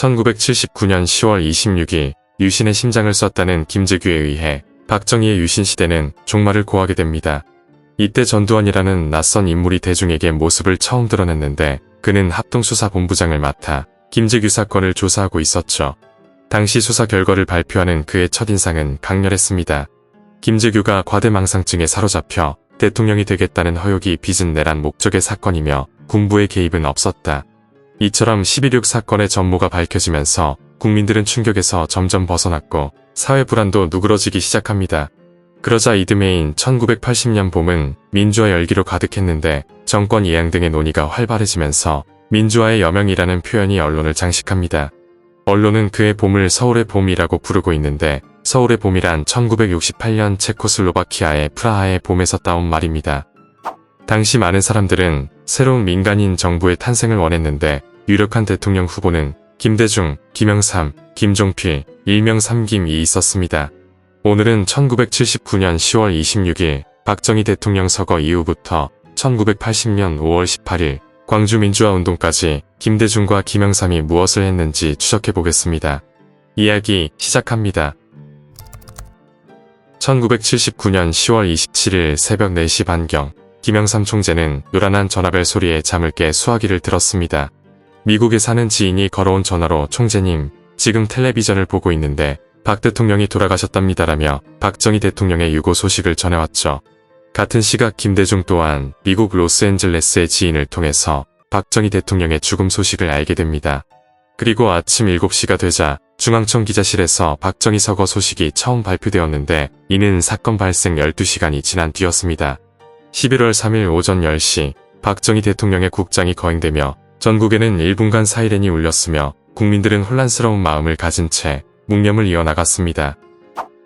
1979년 10월 26일 유신의 심장을 쐈다는 김재규에 의해 박정희의 유신 시대는 종말을 고하게 됩니다. 이때 전두환이라는 낯선 인물이 대중에게 모습을 처음 드러냈는데 그는 합동수사본부장을 맡아 김재규 사건을 조사하고 있었죠. 당시 수사 결과를 발표하는 그의 첫인상은 강렬했습니다. 김재규가 과대망상증에 사로잡혀 대통령이 되겠다는 허욕이 빚은 내란 목적의 사건이며 군부의 개입은 없었다. 이처럼 11.6 사건의 전모가 밝혀지면서 국민들은 충격에서 점점 벗어났고 사회 불안도 누그러지기 시작합니다. 그러자 이듬해인 1980년 봄은 민주화 열기로 가득했는데 정권 이양 등의 논의가 활발해지면서 민주화의 여명이라는 표현이 언론을 장식합니다. 언론은 그의 봄을 서울의 봄이라고 부르고 있는데 서울의 봄이란 1968년 체코슬로바키아의 프라하의 봄에서 따온 말입니다. 당시 많은 사람들은 새로운 민간인 정부의 탄생을 원했는데 유력한 대통령 후보는 김대중, 김영삼, 김종필, 일명 삼김이 있었습니다. 오늘은 1979년 10월 26일 박정희 대통령 서거 이후부터 1980년 5월 18일 광주민주화운동까지 김대중과 김영삼이 무엇을 했는지 추적해보겠습니다. 이야기 시작합니다. 1979년 10월 27일 새벽 4시 반경 김영삼 총재는 요란한 전화벨 소리에 잠을 깨 수화기를 들었습니다. 미국에 사는 지인이 걸어온 전화로 총재님, 지금 텔레비전을 보고 있는데 박 대통령이 돌아가셨답니다라며 박정희 대통령의 유고 소식을 전해왔죠. 같은 시각 김대중 또한 미국 로스앤젤레스의 지인을 통해서 박정희 대통령의 죽음 소식을 알게 됩니다. 그리고 아침 7시가 되자 중앙청 기자실에서 박정희 서거 소식이 처음 발표되었는데 이는 사건 발생 12시간이 지난 뒤였습니다. 11월 3일 오전 10시 박정희 대통령의 국장이 거행되며 전국에는 1분간 사이렌이 울렸으며 국민들은 혼란스러운 마음을 가진 채 묵념을 이어나갔습니다.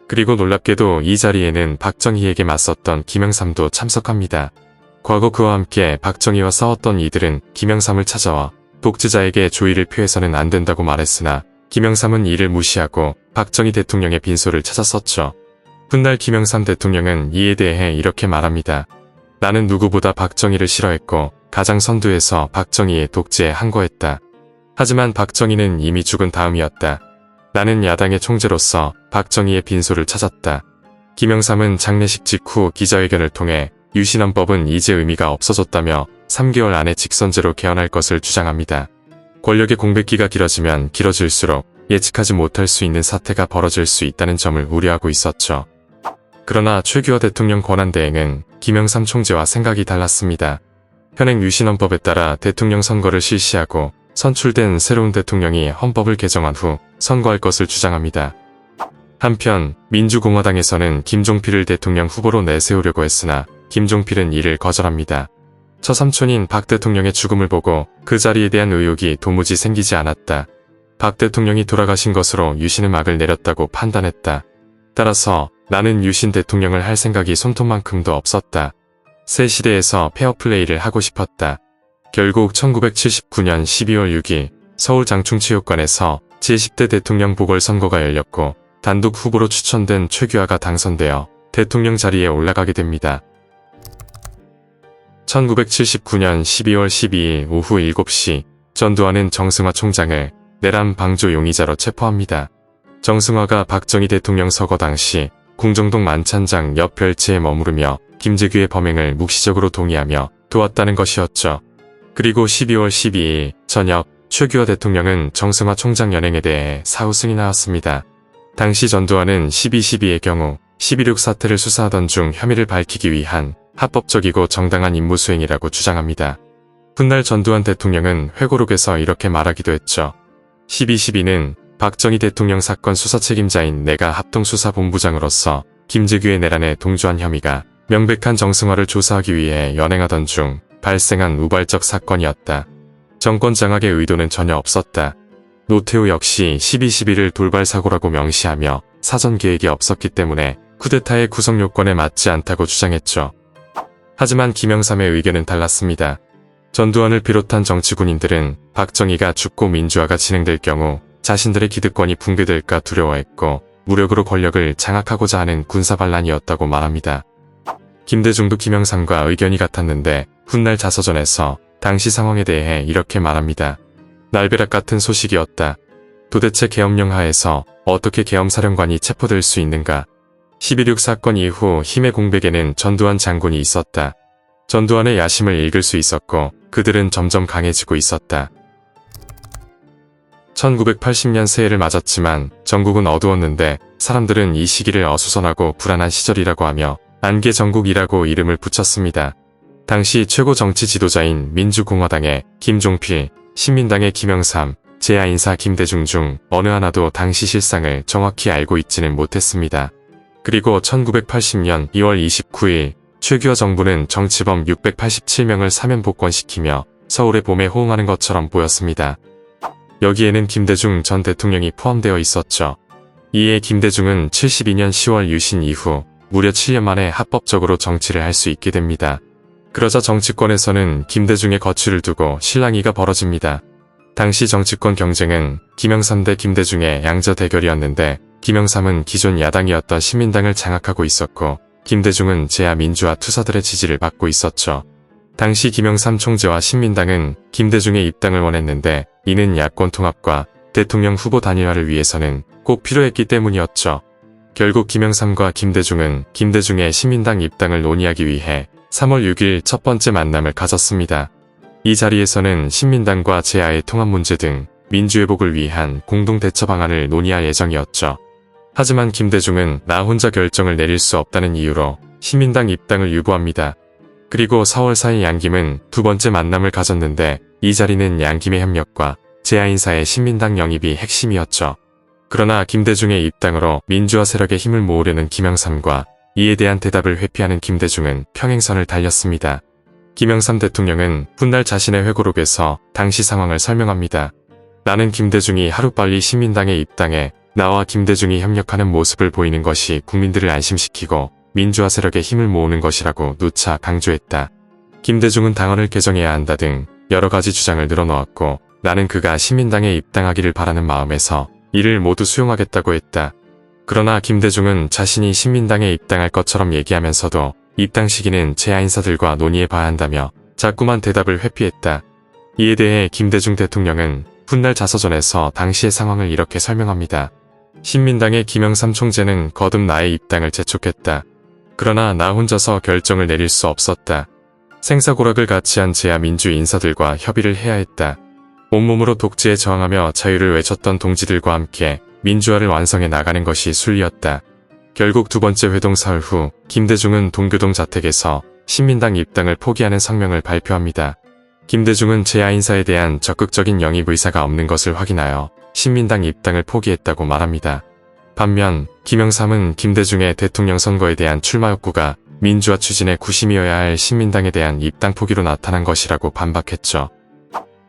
그리고 놀랍게도 이 자리에는 박정희에게 맞섰던 김영삼도 참석합니다. 과거 그와 함께 박정희와 싸웠던 이들은 김영삼을 찾아와 독재자에게 조의를 표해서는 안 된다고 말했으나 김영삼은 이를 무시하고 박정희 대통령의 빈소를 찾았었죠. 훗날 김영삼 대통령은 이에 대해 이렇게 말합니다. 나는 누구보다 박정희를 싫어했고 가장 선두에서 박정희의 독재에 항거했다. 하지만 박정희는 이미 죽은 다음이었다. 나는 야당의 총재로서 박정희의 빈소를 찾았다. 김영삼은 장례식 직후 기자회견을 통해 유신헌법은 이제 의미가 없어졌다며 3개월 안에 직선제로 개헌할 것을 주장합니다. 권력의 공백기가 길어지면 길어질수록 예측하지 못할 수 있는 사태가 벌어질 수 있다는 점을 우려하고 있었죠. 그러나 최규하 대통령 권한대행은 김영삼 총재와 생각이 달랐습니다. 현행 유신헌법에 따라 대통령 선거를 실시하고 선출된 새로운 대통령이 헌법을 개정한 후 선거할 것을 주장합니다. 한편 민주공화당에서는 김종필을 대통령 후보로 내세우려고 했으나 김종필은 이를 거절합니다. 처삼촌인 박 대통령의 죽음을 보고 그 자리에 대한 의혹이 도무지 생기지 않았다. 박 대통령이 돌아가신 것으로 유신의 막을 내렸다고 판단했다. 따라서 나는 유신 대통령을 할 생각이 손톱만큼도 없었다. 새 시대에서 페어플레이를 하고 싶었다. 결국 1979년 12월 6일 서울 장충체육관에서 제10대 대통령 보궐선거가 열렸고 단독 후보로 추천된 최규하가 당선되어 대통령 자리에 올라가게 됩니다. 1979년 12월 12일 오후 7시 전두환은 정승화 총장을 내란 방조 용의자로 체포합니다. 정승화가 박정희 대통령 서거 당시 궁정동 만찬장 옆 별채에 머무르며 김재규의 범행을 묵시적으로 동의하며 도왔다는 것이었죠. 그리고 12월 12일 저녁 최규하 대통령은 정승화 총장 연행에 대해 사후 승인하였습니다. 당시 전두환은 12.12의 경우 11.6 사태를 수사하던 중 혐의를 밝히기 위한 합법적이고 정당한 임무 수행이라고 주장합니다. 훗날 전두환 대통령은 회고록에서 이렇게 말하기도 했죠. 12.12는 박정희 대통령 사건 수사 책임자인 내가 합동수사본부장으로서 김재규의 내란에 동조한 혐의가 명백한 정승화를 조사하기 위해 연행하던 중 발생한 우발적 사건이었다. 정권 장악의 의도는 전혀 없었다. 노태우 역시 12.12를 돌발 사고라고 명시하며 사전 계획이 없었기 때문에 쿠데타의 구성 요건에 맞지 않다고 주장했죠. 하지만 김영삼의 의견은 달랐습니다. 전두환을 비롯한 정치군인들은 박정희가 죽고 민주화가 진행될 경우 자신들의 기득권이 붕괴될까 두려워했고 무력으로 권력을 장악하고자 하는 군사반란이었다고 말합니다. 김대중도 김영삼과 의견이 같았는데 훗날 자서전에서 당시 상황에 대해 이렇게 말합니다. 날벼락 같은 소식이었다. 도대체 계엄령 하에서 어떻게 계엄사령관이 체포될 수 있는가? 12.6 사건 이후 힘의 공백에는 전두환 장군이 있었다. 전두환의 야심을 읽을 수 있었고 그들은 점점 강해지고 있었다. 1980년 새해를 맞았지만 전국은 어두웠는데 사람들은 이 시기를 어수선하고 불안한 시절이라고 하며 안개 전국이라고 이름을 붙였습니다. 당시 최고 정치 지도자인 민주공화당의 김종필, 신민당의 김영삼, 제야인사 김대중 중 어느 하나도 당시 실상을 정확히 알고 있지는 못했습니다. 그리고 1980년 2월 29일 최규하 정부는 정치범 687명을 사면 복권시키며 서울의 봄에 호응하는 것처럼 보였습니다. 여기에는 김대중 전 대통령이 포함되어 있었죠. 이에 김대중은 72년 10월 유신 이후 무려 7년 만에 합법적으로 정치를 할 수 있게 됩니다. 그러자 정치권에서는 김대중의 거취를 두고 실랑이가 벌어집니다. 당시 정치권 경쟁은 김영삼 대 김대중의 양자 대결이었는데 김영삼은 기존 야당이었던 신민당을 장악하고 있었고 김대중은 제야 민주화 투사들의 지지를 받고 있었죠. 당시 김영삼 총재와 신민당은 김대중의 입당을 원했는데 이는 야권 통합과 대통령 후보 단일화를 위해서는 꼭 필요했기 때문이었죠. 결국 김영삼과 김대중은 김대중의 신민당 입당을 논의하기 위해 3월 6일 첫 번째 만남을 가졌습니다. 이 자리에서는 신민당과 제야의 통합 문제 등 민주회복을 위한 공동 대처 방안을 논의할 예정이었죠. 하지만 김대중은 나 혼자 결정을 내릴 수 없다는 이유로 신민당 입당을 유보합니다. 그리고 4월 4일 양김은 두 번째 만남을 가졌는데 이 자리는 양김의 협력과 제야인사의 신민당 영입이 핵심이었죠. 그러나 김대중의 입당으로 민주화 세력의 힘을 모으려는 김영삼과 이에 대한 대답을 회피하는 김대중은 평행선을 달렸습니다. 김영삼 대통령은 훗날 자신의 회고록에서 당시 상황을 설명합니다. 나는 김대중이 하루빨리 신민당에 입당해 나와 김대중이 협력하는 모습을 보이는 것이 국민들을 안심시키고 민주화 세력의 힘을 모으는 것이라고 누차 강조했다. 김대중은 당헌을 개정해야 한다 등 여러 가지 주장을 늘어놓았고 나는 그가 신민당에 입당하기를 바라는 마음에서 이를 모두 수용하겠다고 했다. 그러나 김대중은 자신이 신민당에 입당할 것처럼 얘기하면서도 입당 시기는 제야 인사들과 논의해봐야 한다며 자꾸만 대답을 회피했다. 이에 대해 김대중 대통령은 훗날 자서전에서 당시의 상황을 이렇게 설명합니다. 신민당의 김영삼 총재는 거듭 나의 입당을 재촉했다. 그러나 나 혼자서 결정을 내릴 수 없었다. 생사고락을 같이 한 제야 민주 인사들과 협의를 해야 했다. 온몸으로 독재에 저항하며 자유를 외쳤던 동지들과 함께 민주화를 완성해 나가는 것이 순리였다. 결국 두 번째 회동 사흘 후 김대중은 동교동 자택에서 신민당 입당을 포기하는 성명을 발표합니다. 김대중은 제야 인사에 대한 적극적인 영입 의사가 없는 것을 확인하여 신민당 입당을 포기했다고 말합니다. 반면 김영삼은 김대중의 대통령 선거에 대한 출마 욕구가 민주화 추진의 구심이어야 할 신민당에 대한 입당 포기로 나타난 것이라고 반박했죠.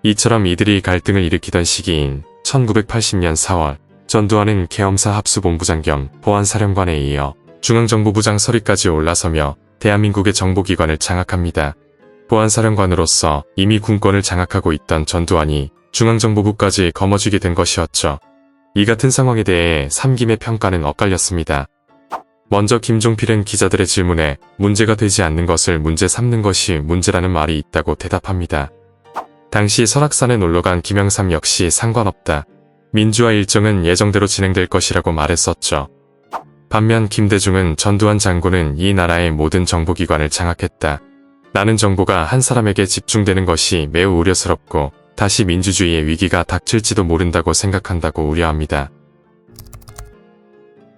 이처럼 이들이 갈등을 일으키던 시기인 1980년 4월 전두환은 계엄사 합수본부장 겸 보안사령관에 이어 중앙정보부장 서리까지 올라서며 대한민국의 정보기관을 장악합니다. 보안사령관으로서 이미 군권을 장악하고 있던 전두환이 중앙정보부까지 거머쥐게 된 것이었죠. 이 같은 상황에 대해 삼김의 평가는 엇갈렸습니다. 먼저 김종필은 기자들의 질문에 문제가 되지 않는 것을 문제 삼는 것이 문제라는 말이 있다고 대답합니다. 당시 설악산에 놀러간 김영삼 역시 상관없다. 민주화 일정은 예정대로 진행될 것이라고 말했었죠. 반면 김대중은 전두환 장군은 이 나라의 모든 정보기관을 장악했다. 나는 정보가 한 사람에게 집중되는 것이 매우 우려스럽고 다시 민주주의의 위기가 닥칠지도 모른다고 생각한다고 우려합니다.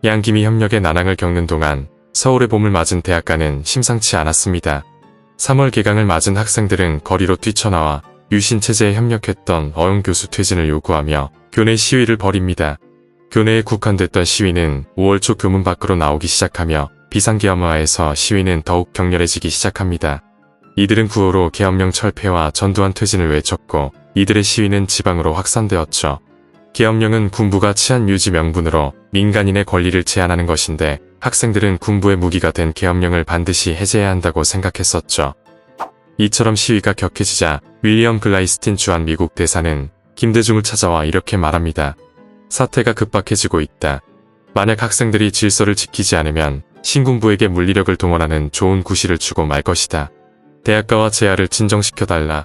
양김이 협력의 난항을 겪는 동안 서울의 봄을 맞은 대학가는 심상치 않았습니다. 3월 개강을 맞은 학생들은 거리로 뛰쳐나와 유신 체제에 협력했던 어용 교수 퇴진을 요구하며 교내 시위를 벌입니다. 교내에 국한됐던 시위는 5월 초 교문 밖으로 나오기 시작하며 비상계엄화에서 시위는 더욱 격렬해지기 시작합니다. 이들은 구호로 계엄령 철폐와 전두환 퇴진을 외쳤고 이들의 시위는 지방으로 확산되었죠. 계엄령은 군부가 치안 유지 명분으로 민간인의 권리를 제한하는 것인데 학생들은 군부의 무기가 된 계엄령을 반드시 해제해야 한다고 생각했었죠. 이처럼 시위가 격해지자 윌리엄 글라이스틴 주한 미국 대사는 김대중을 찾아와 이렇게 말합니다. 사태가 급박해지고 있다. 만약 학생들이 질서를 지키지 않으면 신군부에게 물리력을 동원하는 좋은 구실을 주고 말 것이다. 대학가와 제야를 진정시켜달라.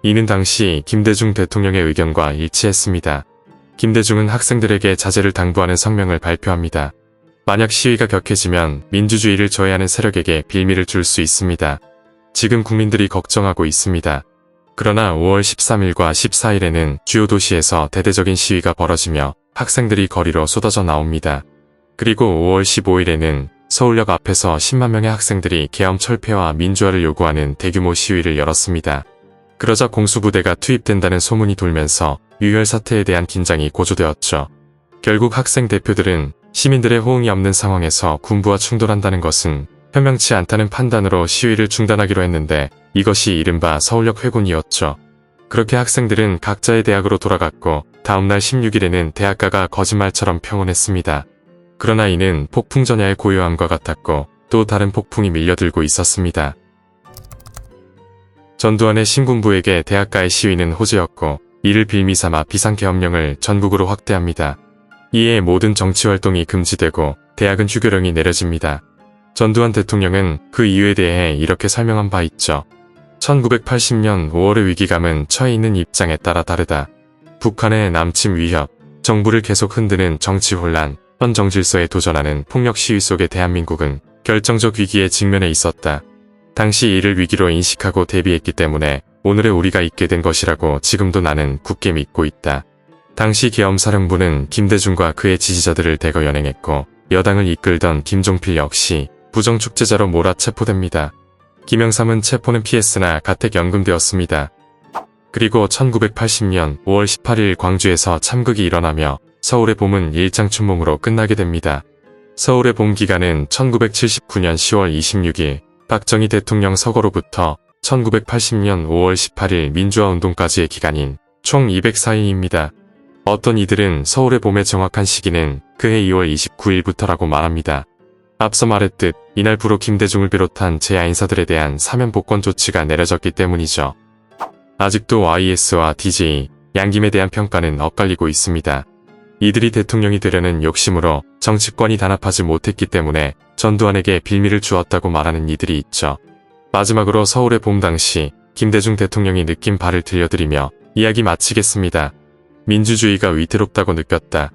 이는 당시 김대중 대통령의 의견과 일치했습니다. 김대중은 학생들에게 자제를 당부하는 성명을 발표합니다. 만약 시위가 격해지면 민주주의를 저해하는 세력에게 빌미를 줄 수 있습니다. 지금 국민들이 걱정하고 있습니다. 그러나 5월 13일과 14일에는 주요 도시에서 대대적인 시위가 벌어지며 학생들이 거리로 쏟아져 나옵니다. 그리고 5월 15일에는 서울역 앞에서 10만 명의 학생들이 계엄 철폐와 민주화를 요구하는 대규모 시위를 열었습니다. 그러자 공수부대가 투입된다는 소문이 돌면서 유혈 사태에 대한 긴장이 고조되었죠. 결국 학생 대표들은 시민들의 호응이 없는 상황에서 군부와 충돌한다는 것은 현명치 않다는 판단으로 시위를 중단하기로 했는데 이것이 이른바 서울역 회군이었죠. 그렇게 학생들은 각자의 대학으로 돌아갔고 다음날 16일에는 대학가가 거짓말처럼 평온했습니다. 그러나 이는 폭풍 전야의 고요함과 같았고 또 다른 폭풍이 밀려들고 있었습니다. 전두환의 신군부에게 대학가의 시위는 호재였고 이를 빌미삼아 비상계엄령을 전국으로 확대합니다. 이에 모든 정치활동이 금지되고 대학은 휴교령이 내려집니다. 전두환 대통령은 그 이유에 대해 이렇게 설명한 바 있죠. 1980년 5월의 위기감은 처해 있는 입장에 따라 다르다. 북한의 남침 위협, 정부를 계속 흔드는 정치 혼란, 현 정질서에 도전하는 폭력 시위 속에 대한민국은 결정적 위기에 직면해 있었다. 당시 이를 위기로 인식하고 대비했기 때문에 오늘의 우리가 있게 된 것이라고 지금도 나는 굳게 믿고 있다. 당시 계엄사령부는 김대중과 그의 지지자들을 대거 연행했고 여당을 이끌던 김종필 역시 부정축제자로 몰아체포됩니다. 김영삼은 체포는 피했으나 가택 연금되었습니다. 그리고 1980년 5월 18일 광주에서 참극이 일어나며 서울의 봄은 일장춘몽으로 끝나게 됩니다. 서울의 봄 기간은 1979년 10월 26일 박정희 대통령 서거로부터 1980년 5월 18일 민주화운동까지의 기간인 총 204일입니다. 어떤 이들은 서울의 봄의 정확한 시기는 그해 2월 29일부터라고 말합니다. 앞서 말했듯 이날부로 김대중을 비롯한 재야인사들에 대한 사면복권 조치가 내려졌기 때문이죠. 아직도 YS와 DJ, 양김에 대한 평가는 엇갈리고 있습니다. 이들이 대통령이 되려는 욕심으로 정치권이 단합하지 못했기 때문에 전두환에게 빌미를 주었다고 말하는 이들이 있죠. 마지막으로 서울의 봄 당시 김대중 대통령이 느낀 바를 들려드리며 이야기 마치겠습니다. 민주주의가 위태롭다고 느꼈다.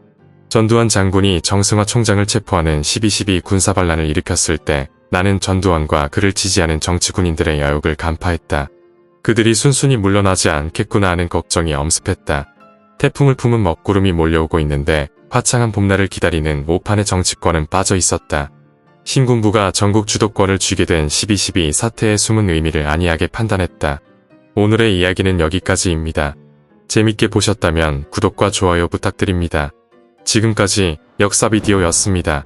전두환 장군이 정승화 총장을 체포하는 12.12 군사반란을 일으켰을 때 나는 전두환과 그를 지지하는 정치군인들의 야욕을 간파했다. 그들이 순순히 물러나지 않겠구나 하는 걱정이 엄습했다. 태풍을 품은 먹구름이 몰려오고 있는데 화창한 봄날을 기다리는 오판의 정치권은 빠져 있었다. 신군부가 전국 주도권을 쥐게 된 12.12 사태의 숨은 의미를 안이하게 판단했다. 오늘의 이야기는 여기까지입니다. 재밌게 보셨다면 구독과 좋아요 부탁드립니다. 지금까지 역사비디오였습니다.